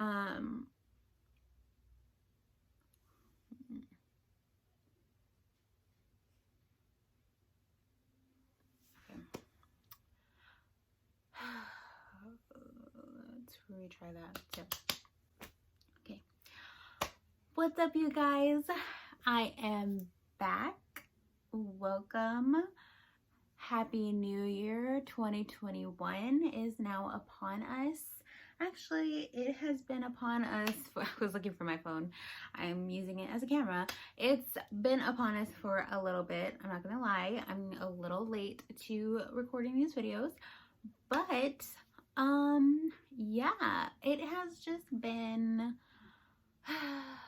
Um, let's retry that too. Okay. What's up, you guys? I am back. Welcome. Happy New Year. 2021 is now upon us. Actually, it has been upon us I was looking for my phone. I'm using it as a camera. It's been upon us for a little bit. I'm not gonna lie. I'm a little late to recording these videos, but yeah, it has just been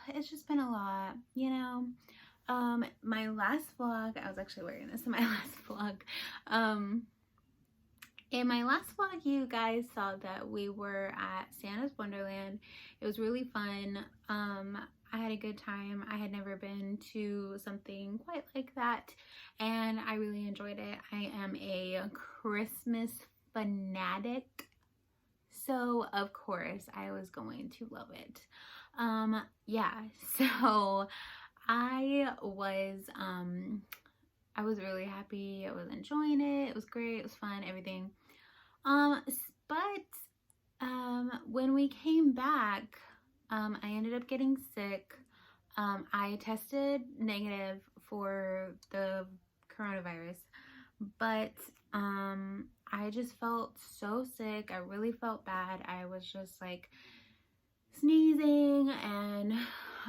it's just been a lot, you know. My last vlog, I was actually wearing this in my last vlog. In my last vlog, you guys saw that we were at Santa's Wonderland. It was really fun. I had a good time. I had never been to something quite like that, and I really enjoyed it. I am a Christmas fanatic, so of course I was going to love it. Yeah, so I was really happy. I was enjoying it. It was great. It was fun, everything. But when we came back, I ended up getting sick. I tested negative for the coronavirus, but I just felt so sick. I really felt bad. I was just like sneezing, and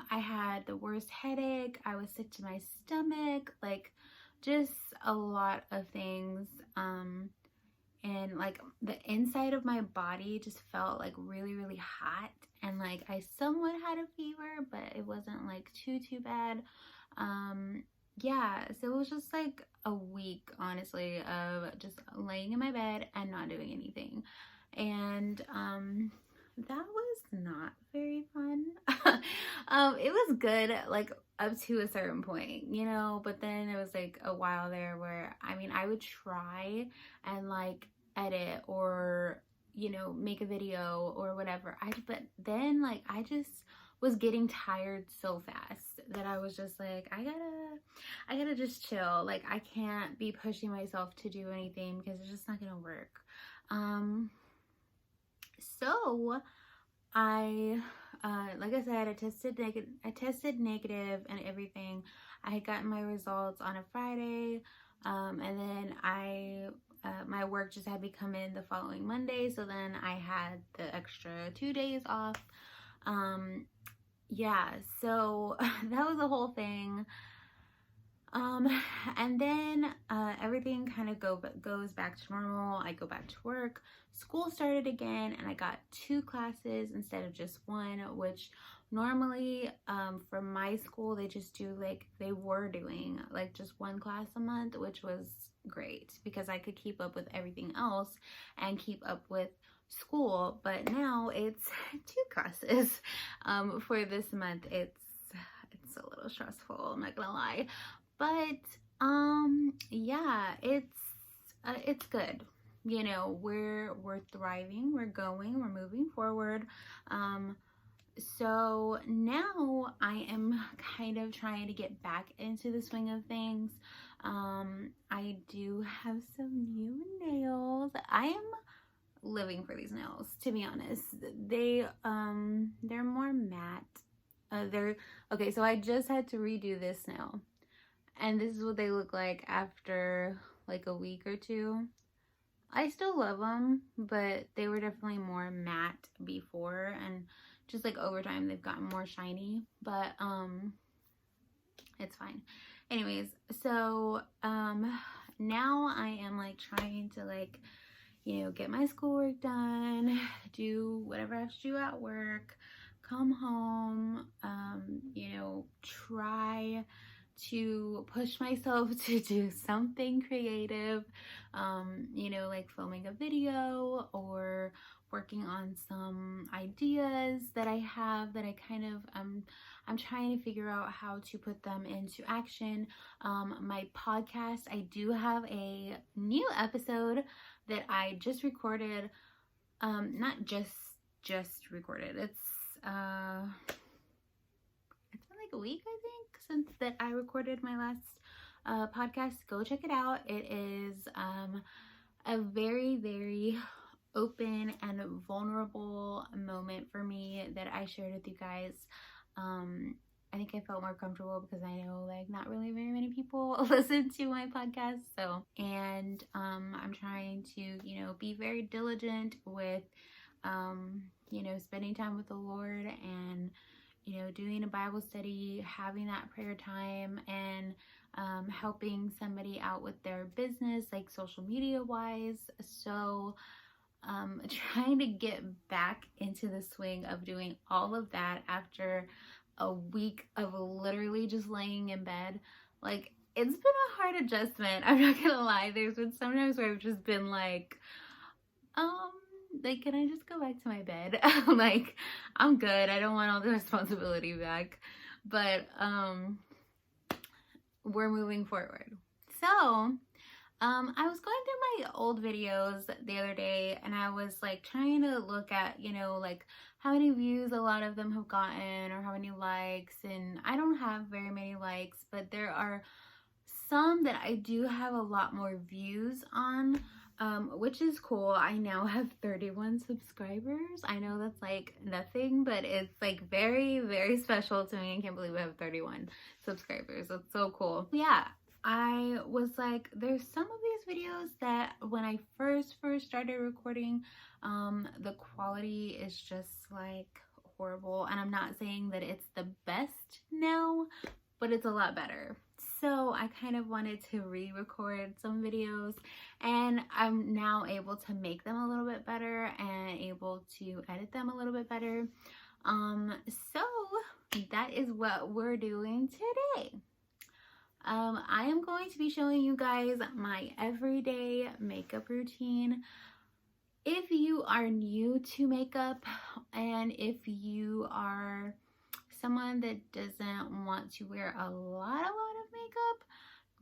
I had the worst headache. I was sick to my stomach, like just a lot of things. And like the inside of my body just felt like really hot, and like I somewhat had a fever, but it wasn't like too bad. Yeah, so it was just like a week, honestly, of just laying in my bed and not doing anything. And that was not very fun. It was good like up to a certain point, you know, but then there was like a while there where I would try and like edit or, you know, make a video or whatever. But then like I just was getting tired so fast that I was just like, I gotta just chill. Like I can't be pushing myself to do anything because it's just not gonna work. So like I said, I tested negative and everything. I had gotten my results on a Friday, and then my work just had me come in the following Monday, so then I had the extra 2 days off. Yeah, so that was the whole thing. And then everything kind of goes back to normal. I go back to work. School started again, and I got 2 classes instead of just 1, which normally for my school they were doing like just 1 class a month, which was great because I could keep up with everything else and keep up with school. But now it's 2 classes for this month. It's a little stressful, I'm not gonna lie. But yeah, it's good. You know, we're thriving, we're moving forward. So now I am kind of trying to get back into the swing of things. I do have some new nails. I am living for these nails, to be honest. They're more matte. They're okay, so I just had to redo this nail. And this is what they look like after like a week or 2. I still love them, but they were definitely more matte before, and just like over time they've gotten more shiny, but it's fine. Anyways, so now I am like trying to like, you know, get my schoolwork done, do whatever I have to do at work, come home, you know, try to push myself to do something creative, you know, like filming a video or working on some ideas that I have that I kind of I'm trying to figure out how to put them into action. My podcast, I do have a new episode that I just recorded, not just just recorded. It's been like a week, I think, since that I recorded my last podcast. Go check it out. It is a very, very open and vulnerable moment for me that I shared with you guys. I think I felt more comfortable because I know like not really very many people listen to my podcast. So, and I'm trying to, you know, be very diligent with, you know, spending time with the Lord and, you know, doing a Bible study, having that prayer time, and helping somebody out with their business, like social media wise. So, trying to get back into the swing of doing all of that after a week of literally just laying in bed. Like, it's been a hard adjustment. I'm not gonna lie. There's been some times where I've just been like, can I just go back to my bed? Like, I'm good. I don't want all the responsibility back. But we're moving forward. So I was going through my old videos the other day, and I was like trying to look at, you know, like how many views a lot of them have gotten or how many likes. And I don't have very many likes, but there are some that I do have a lot more views on, which is cool. I now have 31 subscribers. I know that's like nothing, but it's like very, very special to me. I can't believe I have 31 subscribers. That's so cool. Yeah. I was like, there's some of these videos that when I first started recording, the quality is just like horrible. And I'm not saying that it's the best now, but it's a lot better. So I kind of wanted to re-record some videos, and I'm now able to make them a little bit better and able to edit them a little bit better. So that is what we're doing today. I am going to be showing you guys my everyday makeup routine. If you are new to makeup, and if you are someone that doesn't want to wear a lot of makeup,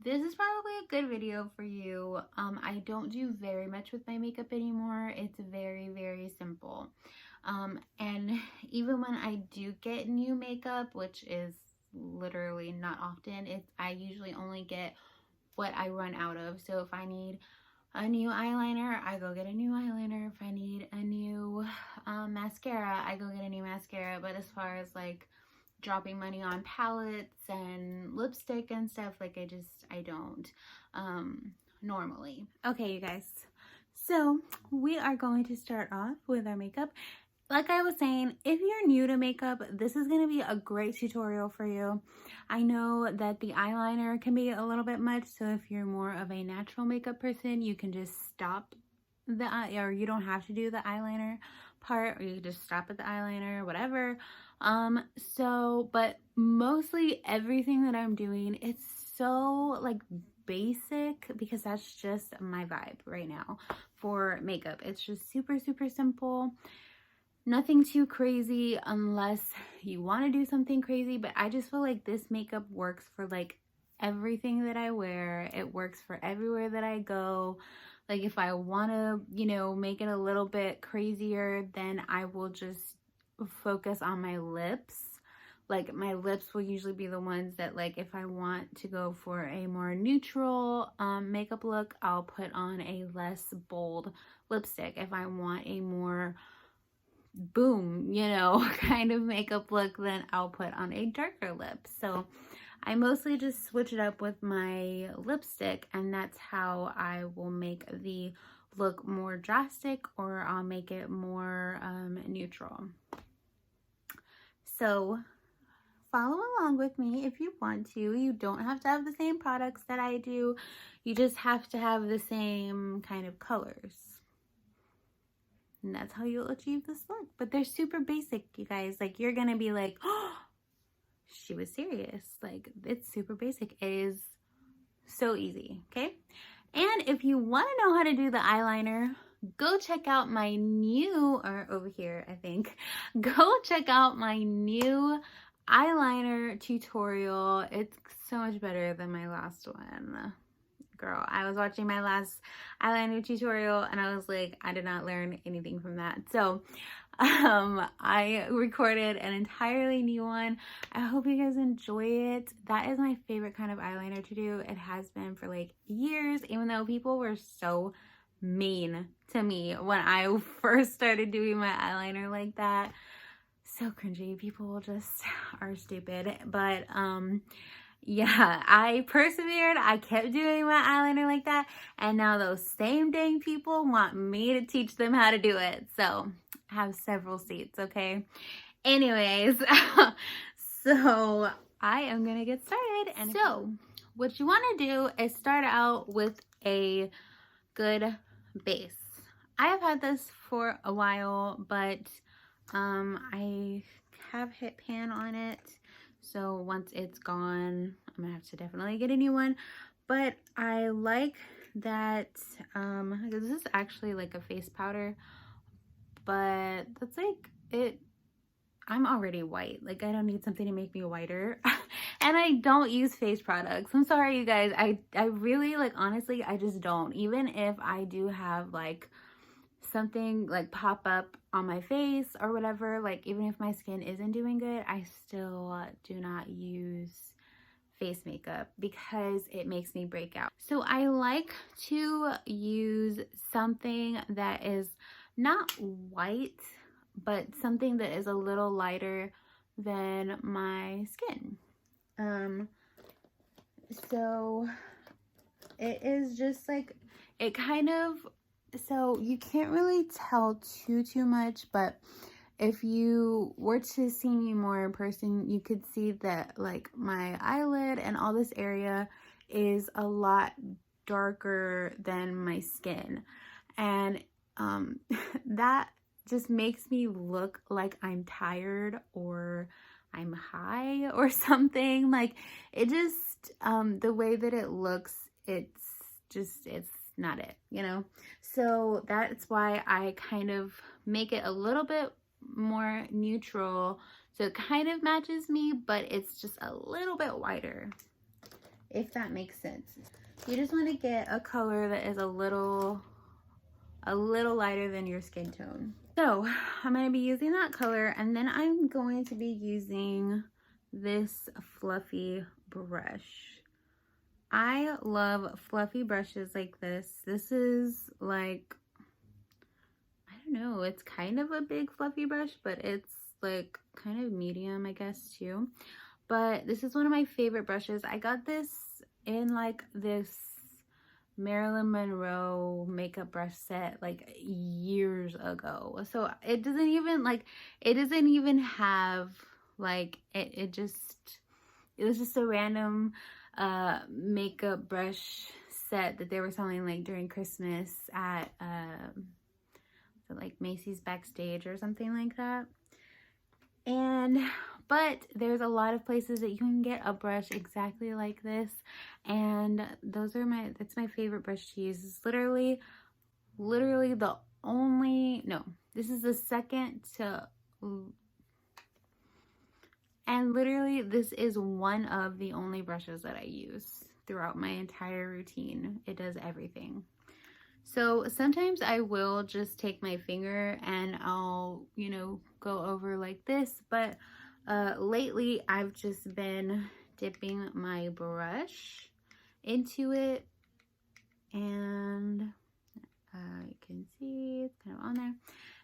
this is probably a good video for you. I don't do very much with my makeup anymore. It's very, very simple. And even when I do get new makeup, which is literally not often, I usually only get what I run out of. So if I need a new eyeliner, I go get a new eyeliner. If I need a new mascara, I go get a new mascara. But as far as like dropping money on palettes and lipstick and stuff, like I don't normally. Okay, you guys, so we are going to start off with our makeup. Like I was saying, if you're new to makeup, this is going to be a great tutorial for you. I know that the eyeliner can be a little bit much, so if you're more of a natural makeup person, you can just stop or you don't have to do the eyeliner part, or you can just stop at the eyeliner, whatever. But mostly everything that I'm doing, it's so like basic, because that's just my vibe right now for makeup. It's just super, super simple. Nothing too crazy unless you want to do something crazy, but I just feel like this makeup works for like everything that I wear. It works for everywhere that I go. Like if I want to, you know, make it a little bit crazier, then I will just focus on my lips. Like my lips will usually be the ones that, like, if I want to go for a more neutral makeup look, I'll put on a less bold lipstick. If I want a more boom, you know, kind of makeup look, then I'll put on a darker lip. So I mostly just switch it up with my lipstick, and that's how I will make the look more drastic, or I'll make it more neutral. So follow along with me if you want to. You don't have to have the same products that I do. You just have to have the same kind of colors. And that's how you'll achieve this look. But they're super basic, you guys. Like, you're gonna be like, oh, she was serious. Like, it's super basic. It is so easy, okay? And if you want to know how to do the eyeliner, go check out my new, or over here, I think. Go check out my new eyeliner tutorial. It's so much better than my last one. Girl, I was watching my last eyeliner tutorial and I was like, I did not learn anything from that. So I recorded an entirely new one. I hope you guys enjoy it. That is my favorite kind of eyeliner to do. It has been for like years, even though people were so mean to me when I first started doing my eyeliner like that. So cringy. People just are stupid. But yeah, I persevered. I kept doing my eyeliner like that, and now those same dang people want me to teach them how to do it. So I have several seats, okay? Anyways, so I am gonna get started. And so what you want to do is start out with a good base. I have had this for a while, but I have hit pan on it. So once it's gone, I'm gonna have to definitely get a new one. But I like that, this is actually like a face powder, but that's like it. I'm already white. Like, I don't need something to make me whiter. And I don't use face products. I'm sorry, you guys. I really, like, honestly, I just don't. Even if I do have like something like pop up on my face or whatever, like even if my skin isn't doing good, I still do not use face makeup because it makes me break out. So I like to use something that is not white, but something that is a little lighter than my skin. So it is just like, it kind of, so you can't really tell too much, but if you were to see me more in person, you could see that like my eyelid and all this area is a lot darker than my skin. And that just makes me look like I'm tired or I'm high or something. Like, it just, the way that it looks, it's not it, you know? So that's why I kind of make it a little bit more neutral, so it kind of matches me, but it's just a little bit whiter, if that makes sense. You just want to get a color that is a little lighter than your skin tone. So I'm going to be using that color, and then I'm going to be using this fluffy brush. I love fluffy brushes like this. This is like, I don't know, it's kind of a big fluffy brush, but it's like kind of medium, I guess, too. But this is one of my favorite brushes. I got this in like this Marilyn Monroe makeup brush set like years ago. So it doesn't even have like, it was just a random makeup brush set that they were selling like during Christmas at like Macy's Backstage or something like that. But there's a lot of places that you can get a brush exactly like this, and that's my favorite brush to use. It's literally the only, no, this is the second to, and literally this is one of the only brushes that I use throughout my entire routine. It does everything. So sometimes I will just take my finger and I'll, you know, go over like this, but lately I've just been dipping my brush into it, and you can see it's kind of on there.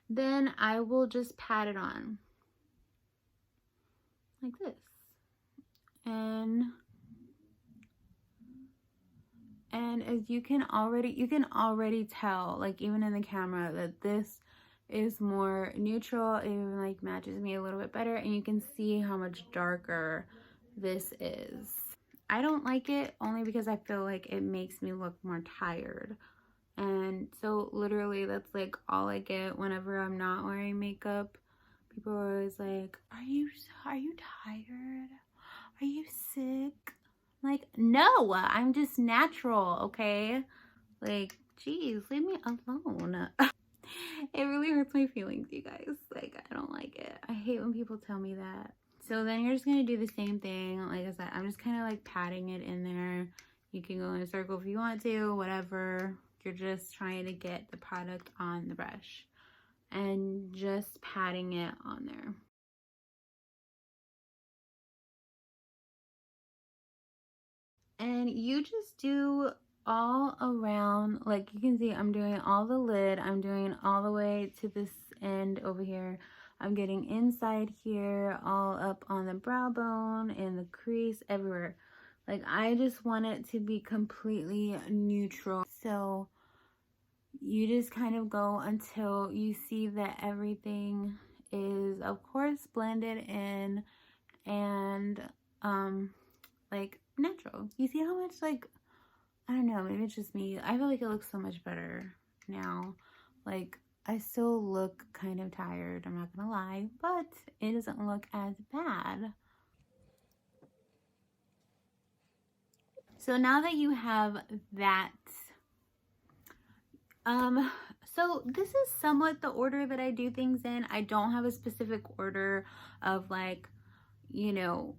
Then I will just pat it on like this, and as you can already tell, like even in the camera, that this is more neutral. It even like matches me a little bit better, and you can see how much darker this is. I don't like it only because I feel like it makes me look more tired, and so literally that's like all I get whenever I'm not wearing makeup. People are always like, are you tired? Are you sick? Like, no, I'm just natural, okay? Like, geez, leave me alone. It really hurts my feelings, you guys. Like, I don't like it. I hate when people tell me that. So then you're just gonna do the same thing. Like I said, I'm just kind of like patting it in there. You can go in a circle if you want to, whatever. You're just trying to get the product on the brush. and just patting it on there. And you just do all around, like you can see I'm doing all the lid, I'm doing all the way to this end over here. I'm getting inside here, all up on the brow bone, in the crease, everywhere. Like I just want it to be completely neutral. So you just kind of go until you see that everything is, of course, blended in and like natural. You see how much, like, I don't know, maybe it's just me. I feel like it looks so much better now. Like, I still look kind of tired, I'm not gonna lie, but it doesn't look as bad. So now that you have that, so this is somewhat the order that I do things in. I don't have a specific order of like, you know,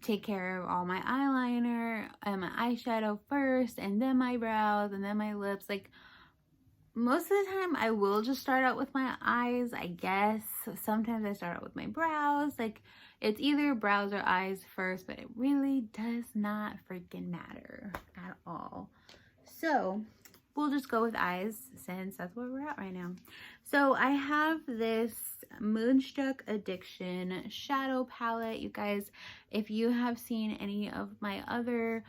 take care of all my eyeliner and my eyeshadow first, and then my brows, and then my lips. Like most of the time I will just start out with my eyes, I guess. Sometimes I start out with my brows. Like it's either brows or eyes first, but it really does not freaking matter at all. So we'll just go with eyes since that's where we're at right now. So I have this Moonstruck Addiction shadow palette. You guys, if you have seen any of my other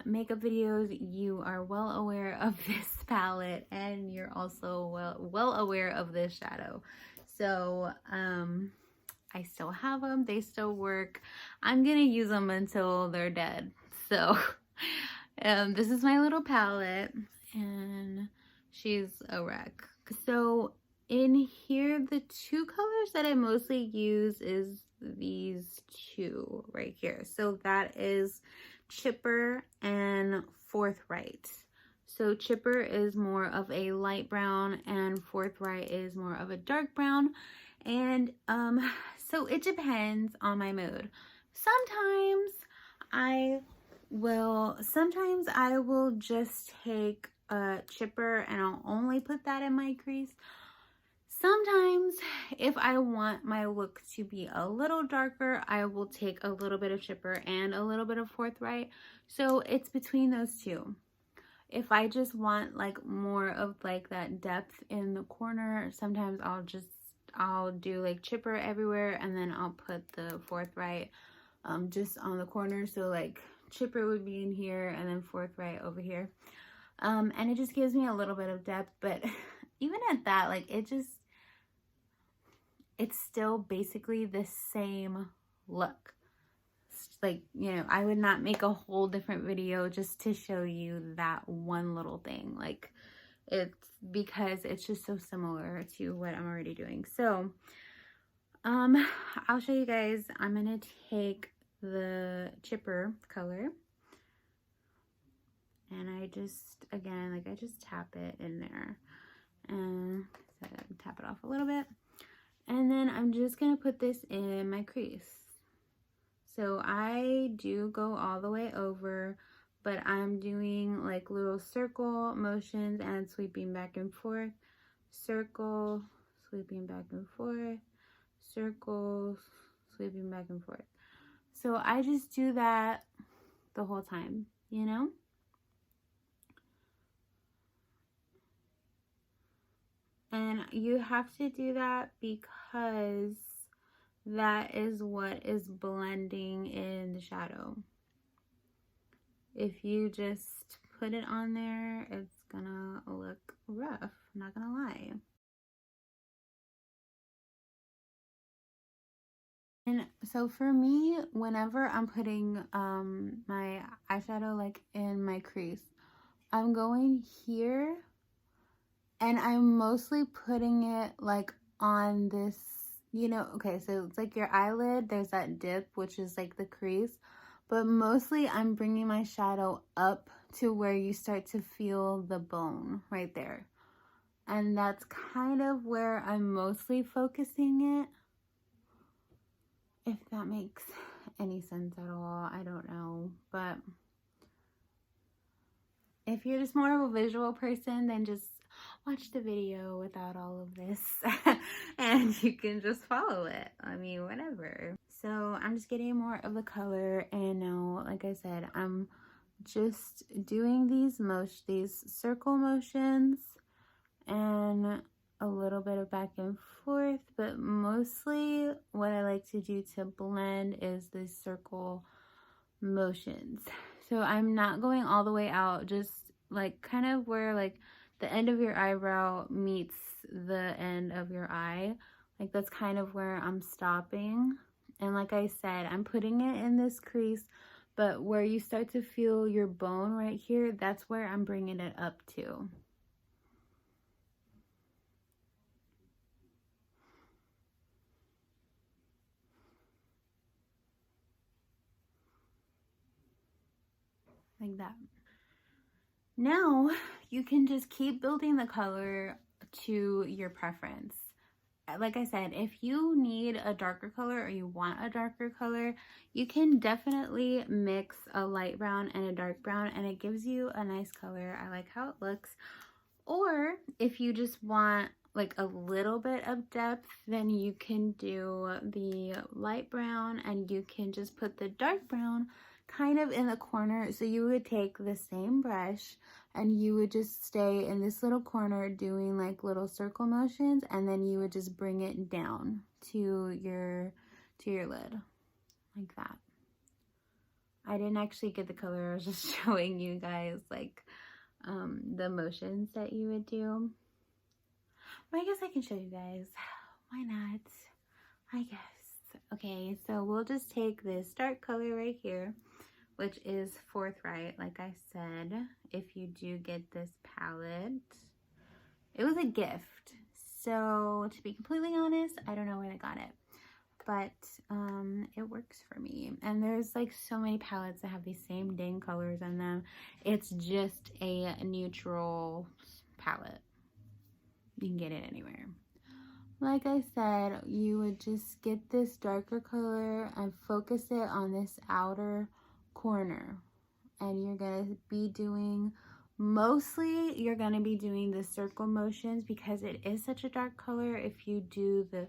makeup videos, you are well aware of this palette, and you're also well aware of this shadow. So I still have them, they still work. I'm gonna use them until they're dead. So this is my little palette, and she's a wreck. So in here, the two colors that I mostly use is these two right here. So that is Chipper and Forthright. So Chipper is more of a light brown and Forthright is more of a dark brown. And so it depends on my mood. Sometimes I will just take a Chipper and I'll only put that in my crease. Sometimes if I want my look to be a little darker, I will take a little bit of Chipper and a little bit of Forthright. So it's between those two. If I just want like more of like that depth in the corner, sometimes I'll do like Chipper everywhere, and then I'll put the Forthright just on the corner. So like Chipper would be in here and then Forthright over here. And it just gives me a little bit of depth, but even at that, like it's still basically the same look. Like, you know, I would not make a whole different video just to show you that one little thing. Like, it's because it's just so similar to what I'm already doing. So I'll show you guys. I'm gonna take the Chipper color, and I just, again, like I just tap it in there and tap it off a little bit, and then I'm just gonna put this in my crease. So I do go all the way over, but I'm doing like little circle motions and sweeping back and forth, circle, sweeping back and forth, circle, sweeping back and forth. So I just do that the whole time, you know? And you have to do that because that is what is blending in the shadow. If you just put it on there, it's gonna look rough, I'm not gonna lie. And so for me, whenever I'm putting my eyeshadow like in my crease, I'm going here and I'm mostly putting it like on this, you know, okay, so it's like your eyelid, there's that dip, which is like the crease, but mostly I'm bringing my shadow up to where you start to feel the bone right there. And that's kind of where I'm mostly focusing it. If that makes any sense at all, I don't know. But if you're just more of a visual person, then just, watch the video without all of this and you can just follow it. I mean, whatever. So I'm just getting more of the color, and now, like I said, I'm just doing these circle motions and a little bit of back and forth, but mostly what I like to do to blend is the circle motions. So I'm not going all the way out, just like kind of where like the end of your eyebrow meets the end of your eye. Like that's kind of where I'm stopping. And like I said, I'm putting it in this crease, but where you start to feel your bone right here, that's where I'm bringing it up to. Like that. Now you can just keep building the color to your preference. Like I said, if you need a darker color or you want a darker color, you can definitely mix a light brown and a dark brown and it gives you a nice color. I like how it looks. Or if you just want like a little bit of depth, then you can do the light brown and you can just put the dark brown kind of in the corner. So you would take the same brush and you would just stay in this little corner doing like little circle motions, and then you would just bring it down to your lid like that. I didn't actually get the color, I was just showing you guys like the motions that you would do. But I guess I can show you guys. Why not? I guess. Okay, so we'll just take this dark color right here, which is Forthright, like I said. If you do get this palette, it was a gift. So to be completely honest, I don't know where they got it, but it works for me. And there's like so many palettes that have these same dang colors in them. It's just a neutral palette. You can get it anywhere. Like I said, you would just get this darker color and focus it on this outer corner, and you're gonna be doing the circle motions because it is such a dark color. If you do the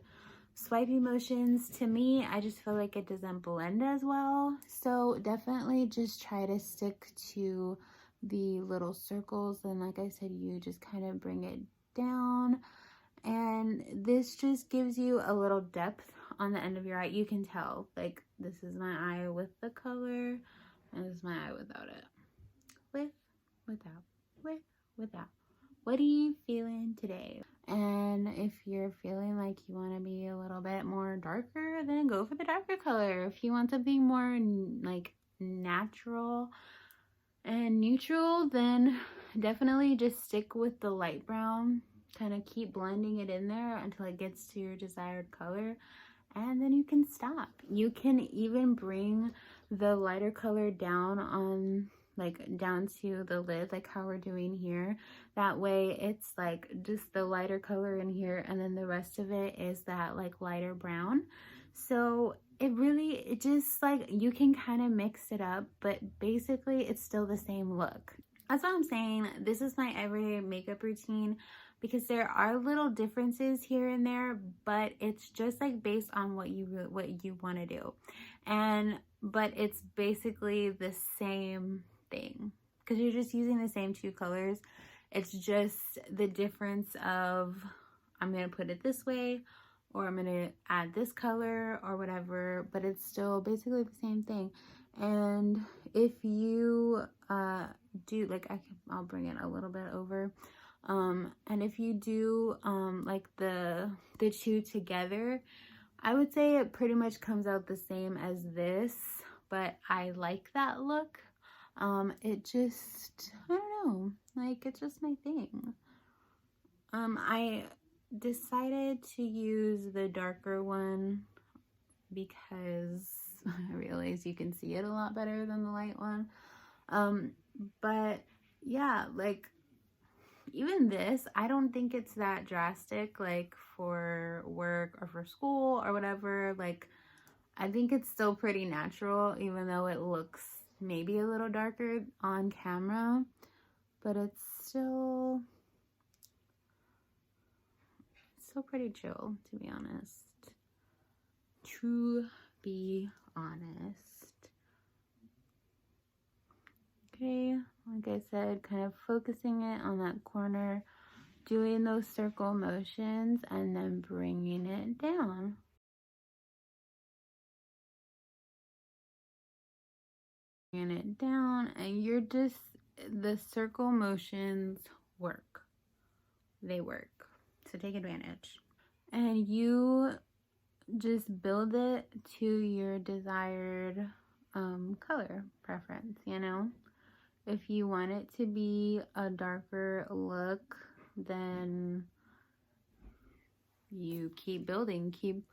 swipey motions, to me, I just feel like it doesn't blend as well. So definitely just try to stick to the little circles, and like I said, you just kind of bring it down, and this just gives you a little depth on the end of your eye. You can tell, like, this is my eye with the color, and this is my eye without it. With, without, without. What are you feeling today? And if you're feeling like you want to be a little bit more darker, then go for the darker color. If you want something more like natural and neutral, then definitely just stick with the light brown. Kind of keep blending it in there until it gets to your desired color, and then you can stop. You can even bring the lighter color down on, like, down to the lid, like how we're doing here. That way it's like just the lighter color in here, and then the rest of it is that like lighter brown. So it just like, you can kind of mix it up, but basically it's still the same look. That's what I'm saying. This is my everyday makeup routine, because there are little differences here and there, but it's just like based on what you want to do. But it's basically the same thing because you're just using the same two colors. It's just the difference of, I'm going to put it this way, or I'm going to add this color or whatever, but it's still basically the same thing. And if you do, like, I'll bring it a little bit over. And if you do like the two together, I would say it pretty much comes out the same as this, but I like that look. It just, I don't know, like, it's just my thing. I decided to use the darker one because I realized you can see it a lot better than the light one. But yeah, like, even this, I don't think it's that drastic, like for work or for school or whatever. Like, I think it's still pretty natural, even though it looks maybe a little darker on camera, but it's still also pretty chill, to be honest. To be honest. Okay, like I said, kind of focusing it on that corner, doing those circle motions, and then bringing it down. Bringing it down, and you're just, the circle motions work. They work. So take advantage. And you just build it to your desired color preference, you know? If you want it to be a darker look, then you keep building, keep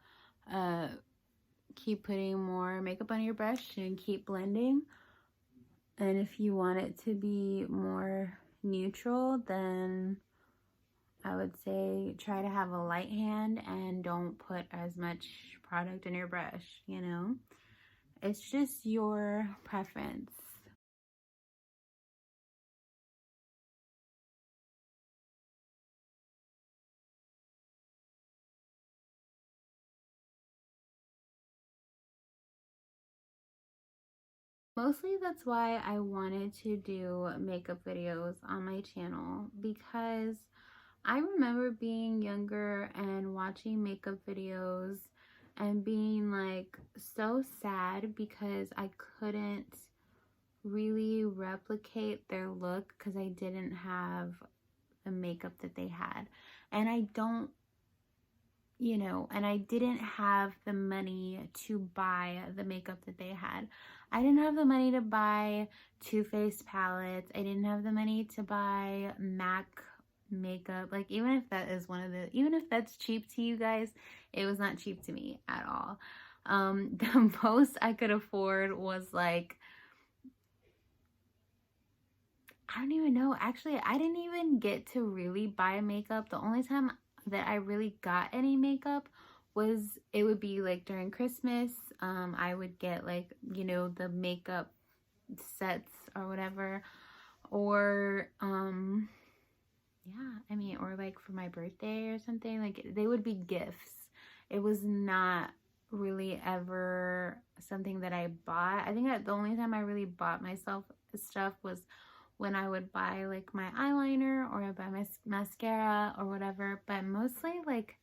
putting more makeup on your brush and keep blending. And if you want it to be more neutral, then I would say try to have a light hand and don't put as much product in your brush, you know? It's just your preference. Mostly that's why I wanted to do makeup videos on my channel, because I remember being younger and watching makeup videos and being like so sad because I couldn't really replicate their look because I didn't have the makeup that they had. And I don't, you know, and I didn't have the money to buy the makeup that they had. I didn't have the money to buy Too Faced palettes. I didn't have the money to buy MAC makeup. Like, even if that is even if that's cheap to you guys, it was not cheap to me at all. The most I could afford was like, I don't even know. Actually, I didn't even get to really buy makeup. The only time that I really got any makeup was, it would be like during Christmas. I would get like, you know, the makeup sets or whatever. Or, yeah, I mean, or like for my birthday or something. Like, they would be gifts. It was not really ever something that I bought. I think that the only time I really bought myself stuff was when I would buy like my eyeliner or I buy my mascara or whatever. But mostly, like,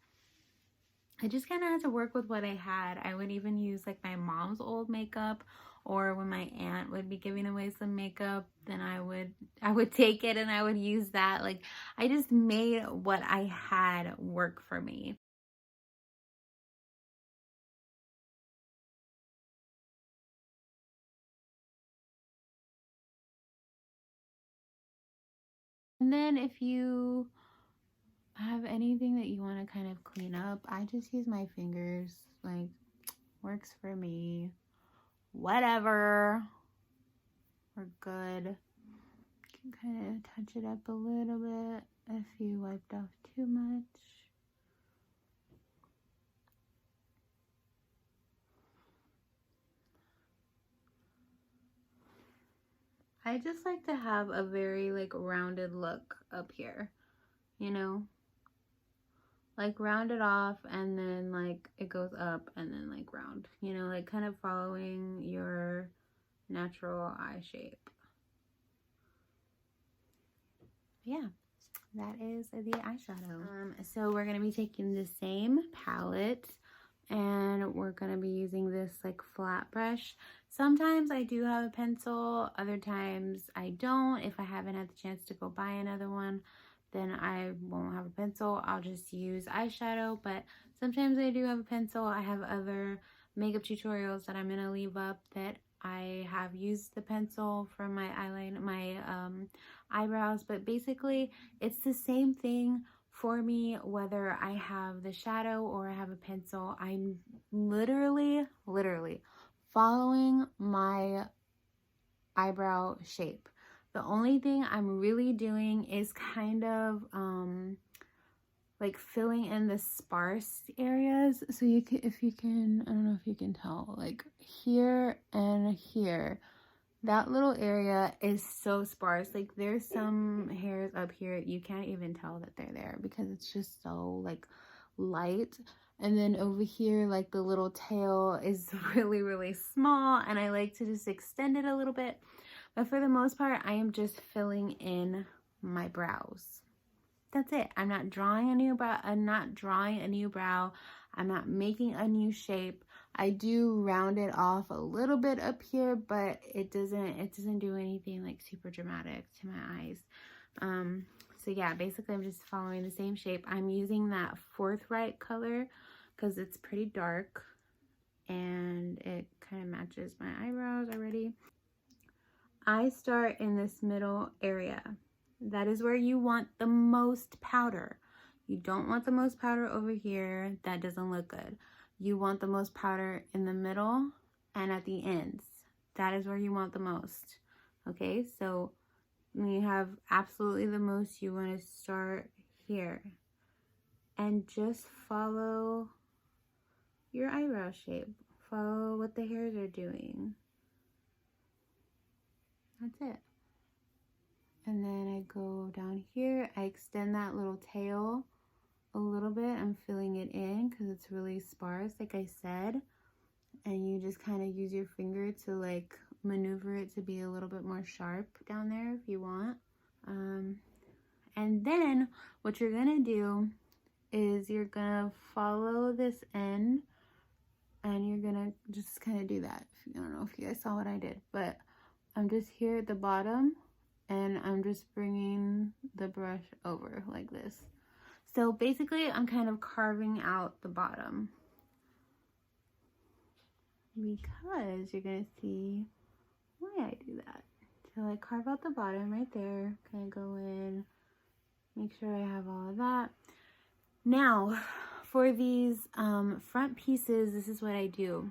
I just kind of had to work with what I had. I would even use like my mom's old makeup, or when my aunt would be giving away some makeup, then I would take it and I would use that. Like, I just made what I had work for me. And then if you have anything that you want to kind of clean up, I just use my fingers. Like, works for me. Whatever. We're good. You can kind of touch it up a little bit if you wiped off too much. I just like to have a very like rounded look up here, you know? Like, round it off and then like it goes up and then like round, you know, like kind of following your natural eye shape. Yeah, that is the eyeshadow. So we're gonna be taking the same palette and we're gonna be using this like flat brush. Sometimes I do have a pencil, other times I don't. If I haven't had the chance to go buy another one, then I won't have a pencil. I'll just use eyeshadow. But sometimes I do have a pencil. I have other makeup tutorials that I'm gonna leave up that I have used the pencil for my eyeliner, my eyebrows. But basically, it's the same thing for me, whether I have the shadow or I have a pencil. I'm literally following my eyebrow shape. The only thing I'm really doing is kind of like filling in the sparse areas. So you can, if you can, I don't know if you can tell, like here and here, that little area is so sparse. Like, there's some hairs up here you can't even tell that they're there because it's just so like light. And then over here, like the little tail is really, really small, and I like to just extend it a little bit. But for the most part, I am just filling in my brows. That's it. I'm not drawing a new brow. I'm not drawing a new brow. I'm not making a new shape. I do round it off a little bit up here, but it doesn't do anything like super dramatic to my eyes. So yeah, basically I'm just following the same shape. I'm using that Forthright color because it's pretty dark and it kind of matches my eyebrows already. I start in this middle area. That is where you want the most powder. You don't want the most powder over here. That doesn't look good. You want the most powder in the middle and at the ends. That is where you want the most. Okay, so when you have absolutely the most, you want to start here. And just follow your eyebrow shape. Follow what the hairs are doing. That's it. And then I go down here. I extend that little tail a little bit. I'm filling it in because it's really sparse, like I said. And you just kind of use your finger to like maneuver it to be a little bit more sharp down there if you want. And then what you're gonna do is you're gonna follow this end and you're gonna just kind of do that. I don't know if you guys saw what I did, but I'm just here at the bottom and I'm just bringing the brush over like this. So basically I'm kind of carving out the bottom because you're gonna see why I do that. So I carve out the bottom right there, kind of go in, make sure I have all of that. Now for these front pieces, this is what I do.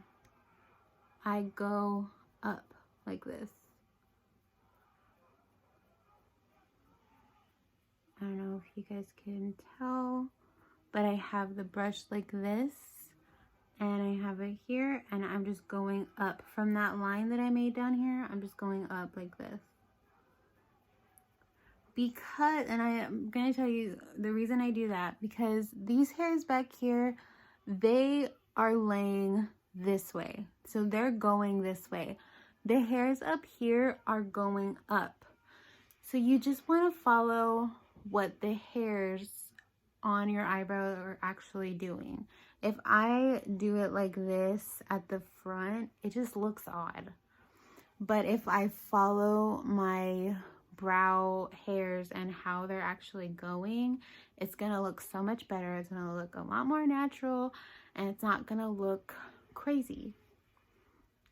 I go up like this. I don't know if you guys can tell, but I have the brush like this and I have it here and I'm just going up from that line that I made down here. I'm just going up like this. Because, and I am going to tell you the reason I do that, because these hairs back here, they are laying this way. So they're going this way. The hairs up here are going up. So you just want to follow what the hairs on your eyebrow are actually doing. If I do it like this at the front, it just looks odd. But if I follow my brow hairs and how they're actually going, it's gonna look so much better. It's gonna look a lot more natural and it's not gonna look crazy.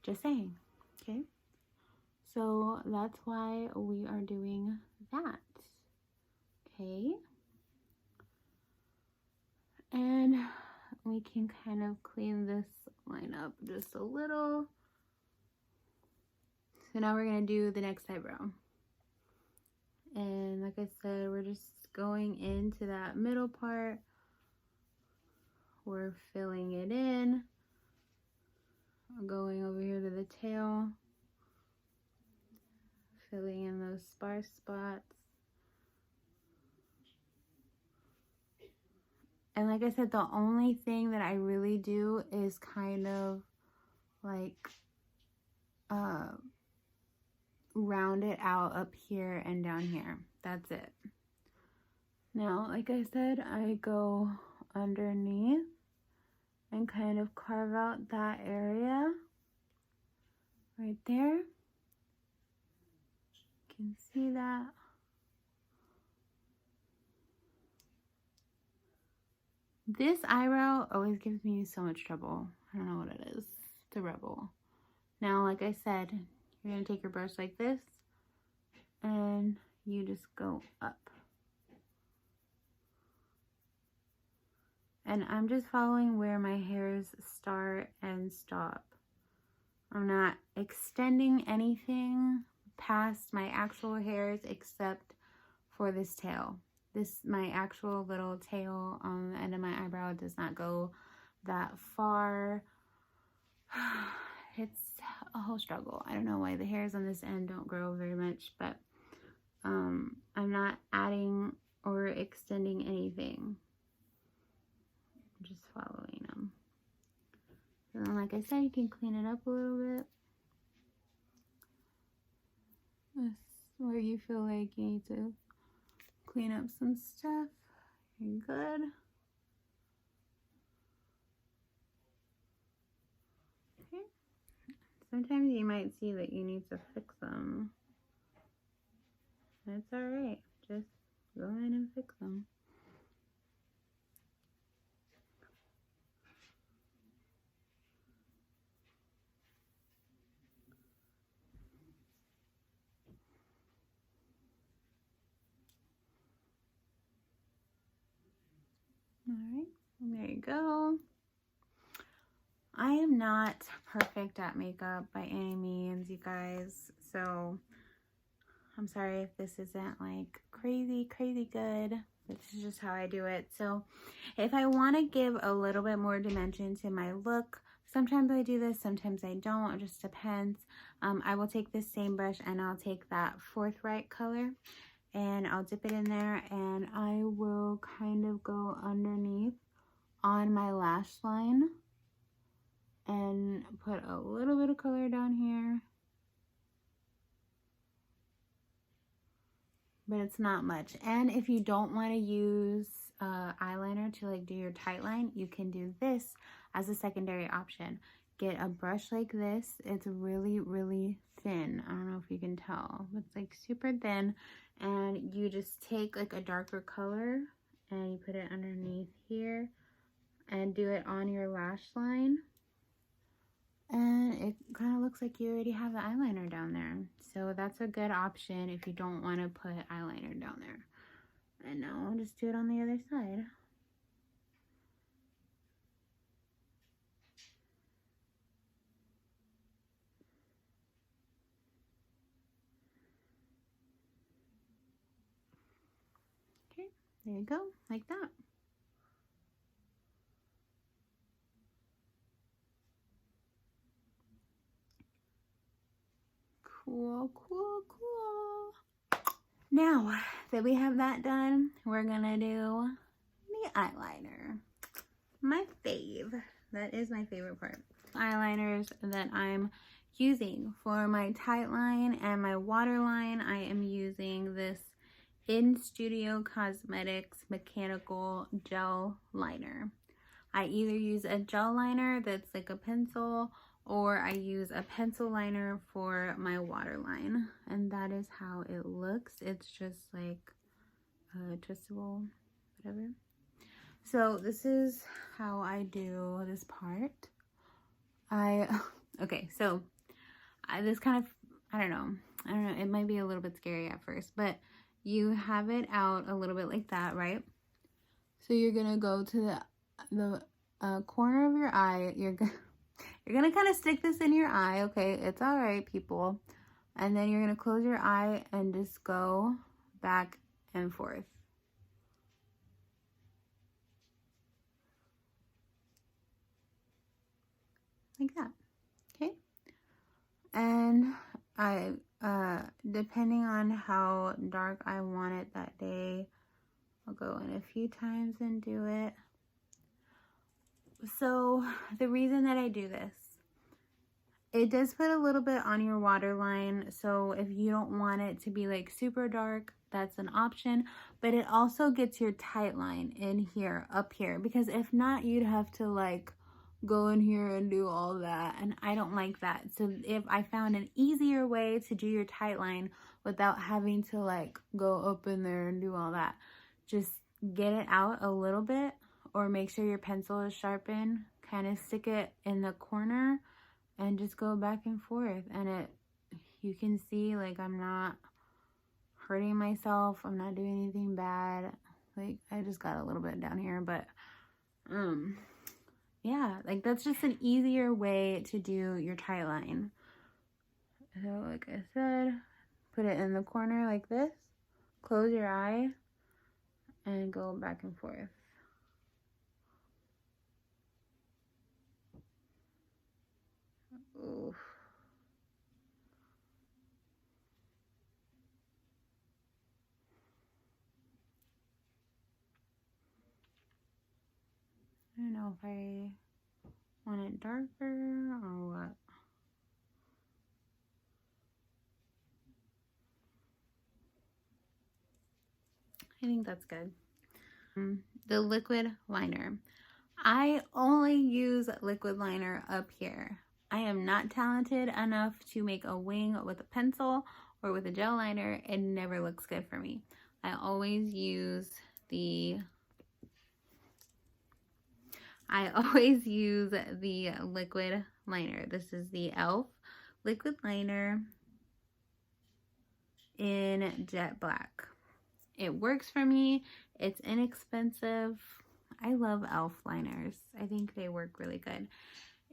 Just saying. Okay, so that's why we are doing that. Okay, and we can kind of clean this line up just a little. So now we're gonna do the next eyebrow. And like I said, we're just going into that middle part. We're filling it in. Going over here to the tail. Filling in those sparse spots. And like I said, the only thing that I really do is kind of like round it out up here and down here. That's it. Now, like I said, I go underneath and kind of carve out that area right there. You can see that. This eyebrow always gives me so much trouble. I don't know what it is. It's a rebel. Now, like I said, you're going to take your brush like this and you just go up. And I'm just following where my hairs start and stop. I'm not extending anything past my actual hairs except for this tail. My actual little tail on the end of my eyebrow does not go that far. It's a whole struggle. I don't know why the hairs on this end don't grow very much, but I'm not adding or extending anything. just following them. And then, like I said, you can clean it up a little bit. This where you feel like you need to clean up some stuff. You're good. Okay. Sometimes you might see that you need to fix them. That's alright. Just go in and fix them. Alright, there you go. I am not perfect at makeup by any means, you guys. So I'm sorry if this isn't like crazy good. This is just how I do it. So if I want to give a little bit more dimension to my look, sometimes I do this, sometimes I don't. It just depends. I will take this same brush and I'll take that Forthright color and I'll dip it in there and I will kind of go underneath on my lash line and put a little bit of color down here. But it's not much. And if you don't want to use eyeliner to like do your tight line, you can do this as a secondary option. Get a brush like this. It's really thin. I don't know if you can tell. It's like super thin. And you just take like a darker color and you put it underneath here and do it on your lash line. And it kind of looks like you already have the eyeliner down there. So that's a good option if you don't want to put eyeliner down there. And now I'll just do it on the other side. Okay, there you go, like that. Cool. Now that we have that done, we're gonna do the eyeliner. My fave. That is my favorite part. Eyeliners that I'm using for my tight line and my waterline, I am using this In Studio Cosmetics mechanical gel liner. I either use a gel liner that's like a pencil, or I use a pencil liner for my waterline, and that is how it looks. It's just like twistable, whatever. So this is how I do this part. Okay, so this kind of, I don't know, it might be a little bit scary at first, but you have it out a little bit like that, right? So you're gonna go to the corner of your eye. You're gonna kind of stick this in your eye, okay? It's all right, people. And then you're gonna close your eye and just go back and forth. Like that, okay? And I, depending on how dark I want it that day, I'll go in a few times and do it. So the reason that I do this, it does put a little bit on your waterline. So if you don't want it to be like super dark, that's an option. But it also gets your tight line in here, up here. Because if not, you'd have to like go in here and do all that. And I don't like that. So if I found an easier way to do your tight line without having to like go up in there and do all that, just get it out a little bit, or make sure your pencil is sharpened. Kind of stick it in the corner and just go back and forth. And you can see like I'm not hurting myself. I'm not doing anything bad. Like I just got a little bit down here, but yeah, like that's just an easier way to do your tight line. So like I said, put it in the corner like this, close your eye, and go back and forth. Oof. I don't know if I want it darker or what. I think that's good. The liquid liner. I only use liquid liner up here. I am not talented enough to make a wing with a pencil or with a gel liner. It never looks good for me. I always use the liquid liner. This is the e.l.f. liquid liner in jet black. It works for me. It's inexpensive. I love e.l.f. liners. I think they work really good.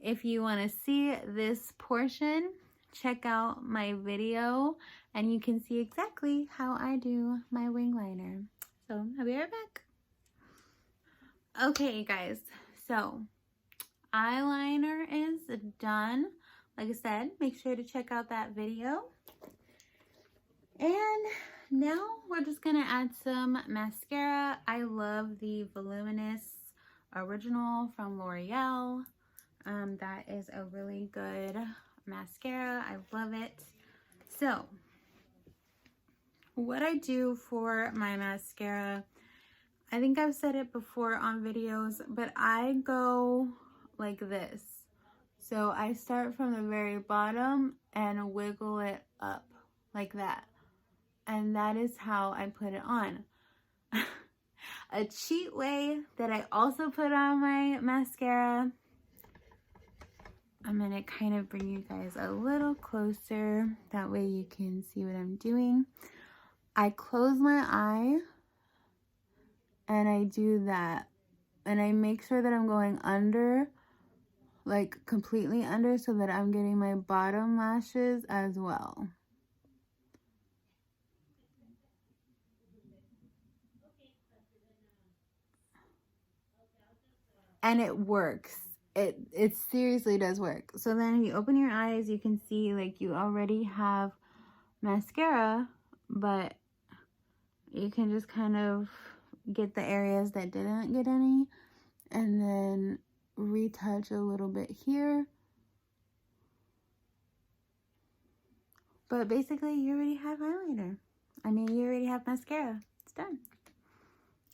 If you want to see this portion, check out my video and you can see exactly how I do my wing liner. So I'll be right back. Okay, guys, so eyeliner is done. Like I said, make sure to check out that video. And now we're just gonna add some mascara. I love the Voluminous Original from L'Oreal. That is a really good mascara. I love it. So what I do for my mascara, I think I've said it before on videos, but I go like this. So I start from the very bottom and wiggle it up like that. And that is how I put it on. A cheat way that I also put on my mascara, I'm gonna kind of bring you guys a little closer. That way you can see what I'm doing. I close my eye and I do that. And I make sure that I'm going under, like completely under, so that I'm getting my bottom lashes as well. And it works. It seriously does work. So then you open your eyes, you can see like you already have mascara, but you can just kind of get the areas that didn't get any and then retouch a little bit here. But basically you already have eyeliner. I mean, you already have mascara. It's done.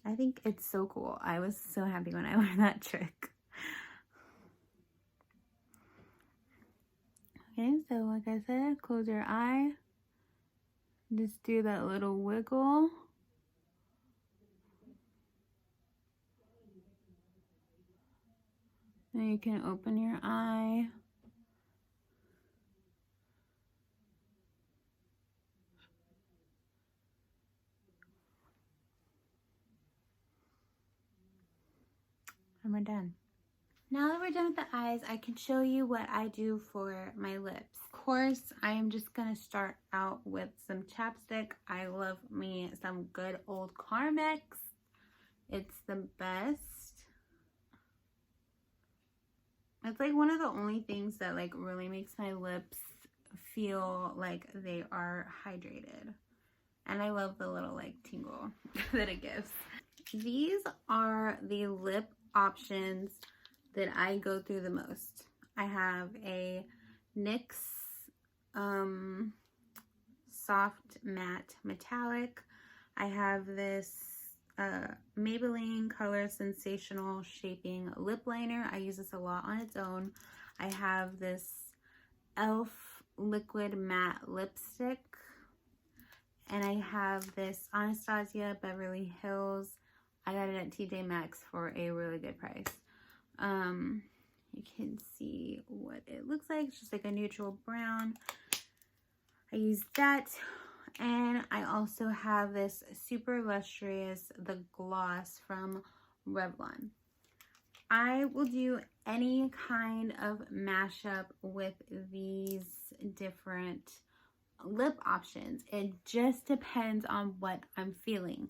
I think it's so cool. I was so happy when I learned that trick. Okay, so like I said, close your eye. Just do that little wiggle. Then you can open your eye. And we're done. Now that we're done with the eyes, I can show you what I do for my lips. Of course, I am just gonna start out with some chapstick. I love me some good old Carmex. It's the best. It's like one of the only things that like really makes my lips feel like they are hydrated. And I love the little like tingle that it gives. These are the lip options that I go through the most. I have a NYX soft matte metallic. I have this Maybelline Color Sensational Shaping Lip Liner. I use this a lot on its own. I have this e.l.f. Liquid Matte Lipstick. And I have this Anastasia Beverly Hills. I got it at TJ Maxx for a really good price. You can see what it looks like. It's just like a neutral brown. I use that. And I also have this Super Lustrous, the gloss from Revlon. I will do any kind of mashup with these different lip options. It just depends on what I'm feeling.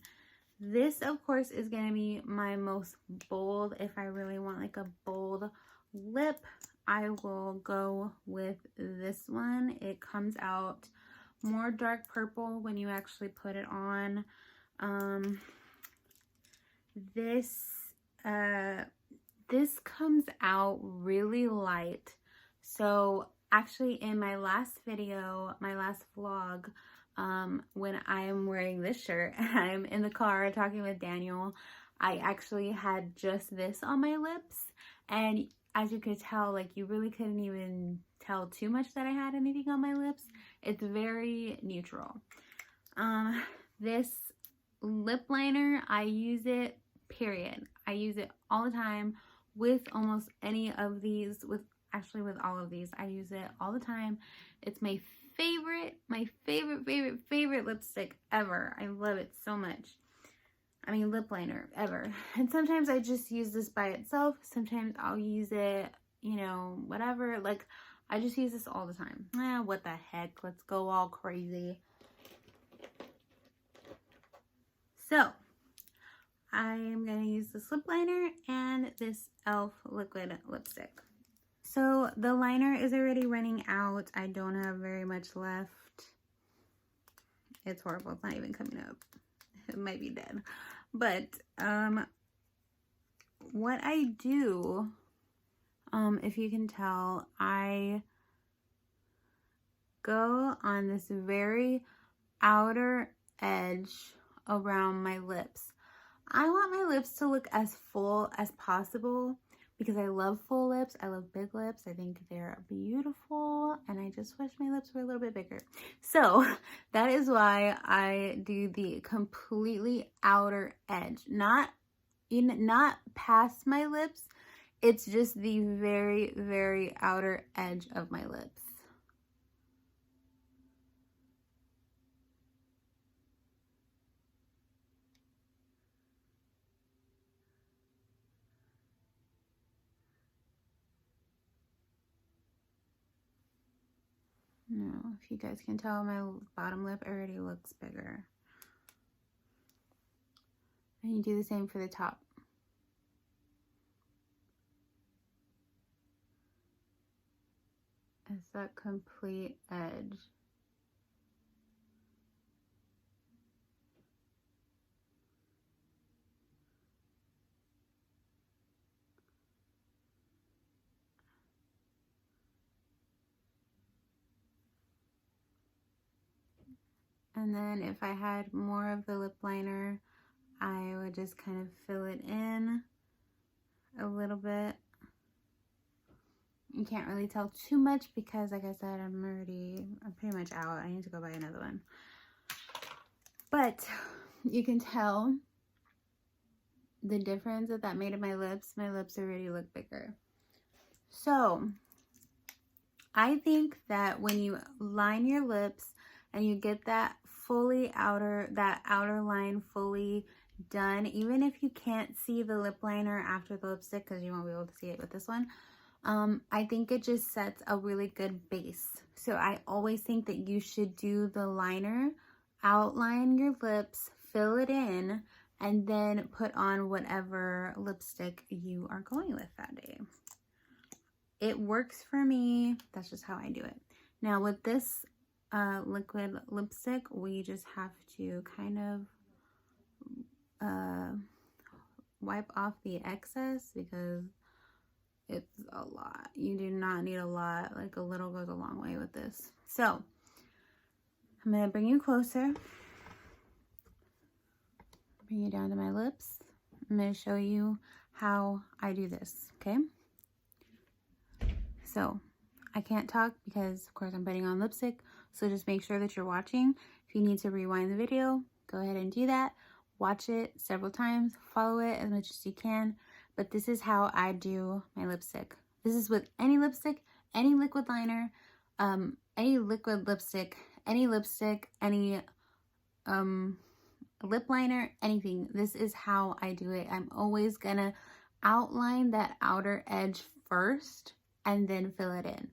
This, of course, is going to be my most bold. If I really want like a bold lip, I will go with this one. It comes out more dark purple when you actually put it on. this comes out really light. So actually in my last video, my last vlog, when I am wearing this shirt and I'm in the car talking with Daniel, I actually had just this on my lips, and as you could tell, like, you really couldn't even tell too much that I had anything on my lips. It's very neutral. This lip liner, I use it, period. I use it all the time with almost any of these, with all of these. I use it all the time. It's my favorite lipstick ever. I love it so much. I mean, lip liner ever. And sometimes I just use this by itself. Sometimes I'll use it, you know, whatever. Like, I just use this all the time. What the heck? Let's go all crazy. So, I'm going to use this lip liner and this e.l.f. liquid lipstick. So, the liner is already running out. I don't have very much left. It's horrible. It's not even coming up. It might be dead. But, what I do, if you can tell, I go on this very outer edge around my lips. I want my lips to look as full as possible because I love full lips. I love big lips. I think they're beautiful, and I just wish my lips were a little bit bigger. So that is why I do the completely outer edge, not past my lips. It's just the very outer edge of my lips. No, if you guys can tell, my bottom lip already looks bigger. And you do the same for the top. It's that complete edge. And then if I had more of the lip liner, I would just kind of fill it in a little bit. You can't really tell too much because, like I said, I'm pretty much out. I need to go buy another one. But you can tell the difference that made in my lips. My lips already look bigger. So I think that when you line your lips and you get that outer line fully done, even if you can't see the lip liner after the lipstick, because you won't be able to see it with this one, I think it just sets a really good base. So I always think that you should do the liner, outline your lips, fill it in, and then put on whatever lipstick you are going with that day. It works for me. That's just how I do it. Now with this liquid lipstick, we just have to kind of wipe off the excess because it's a lot. You do not need a lot. Like, a little goes a long way with this. So I'm going to bring you closer. Bring you down to my lips. I'm going to show you how I do this, okay? So I can't talk because, of course, I'm putting on lipstick. So just make sure that you're watching. If you need to rewind the video, go ahead and do that. Watch it several times. Follow it as much as you can. But this is how I do my lipstick. This is with any lipstick, any liquid liner, any liquid lipstick, any lip liner, anything. This is how I do it. I'm always gonna outline that outer edge first and then fill it in.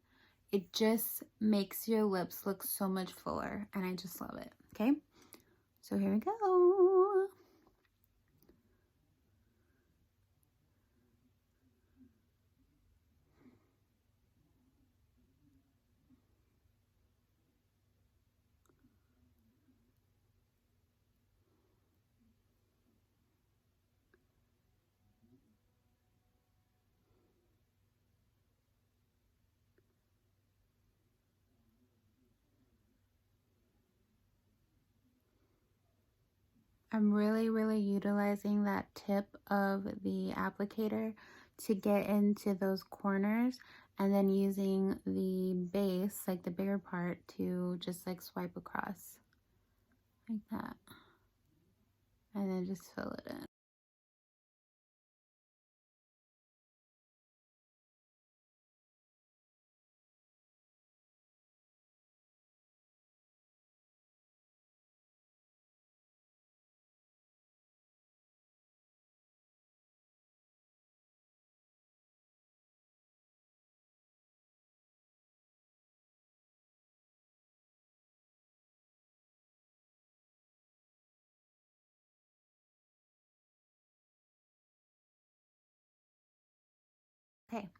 It just makes your lips look so much fuller, and I just love it. Okay, so here we go. I'm really utilizing that tip of the applicator to get into those corners, and then using the base, like the bigger part, to just like swipe across like that, and then just fill it in. Okay,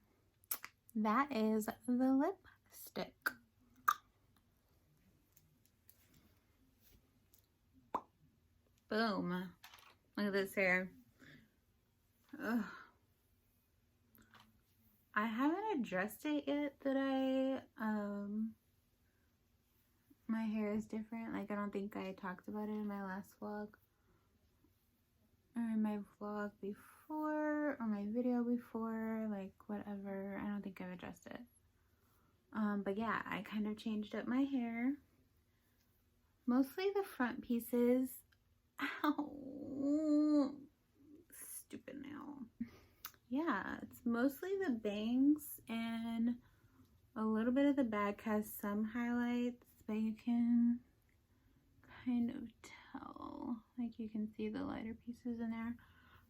that is the lipstick. Boom. Look at this hair. Ugh. I haven't addressed it yet that my hair is different. Like, I don't think I talked about it in my last vlog, or in my vlog before, or my video before, like whatever. I don't think I've addressed it. But yeah, I kind of changed up my hair. Mostly the front pieces. Ow. Stupid nail. Yeah, it's mostly the bangs, and a little bit of the back has some highlights, but you can kind of tell, like you can see the lighter pieces in there.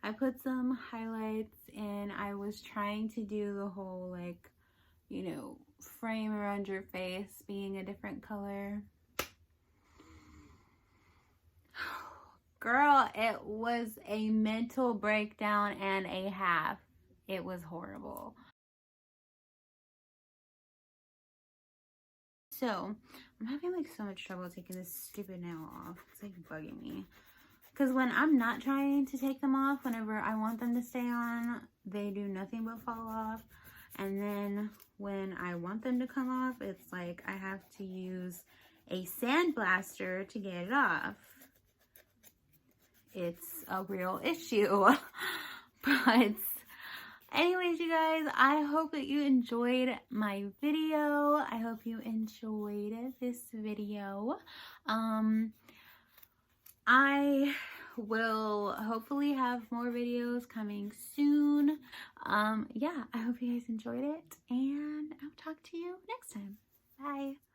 I put some highlights, and I was trying to do the whole, like, you know, frame around your face being a different color. Girl, it was a mental breakdown and a half. It was horrible. So, I'm having like so much trouble taking this stupid nail off. It's like bugging me. Because when I'm not trying to take them off, whenever I want them to stay on, they do nothing but fall off. And then when I want them to come off, it's like I have to use a sandblaster to get it off. It's a real issue. But anyways, you guys, I hope that you enjoyed my video. I hope you enjoyed this video. I will hopefully have more videos coming soon. Yeah, I hope you guys enjoyed it, and I'll talk to you next time. Bye.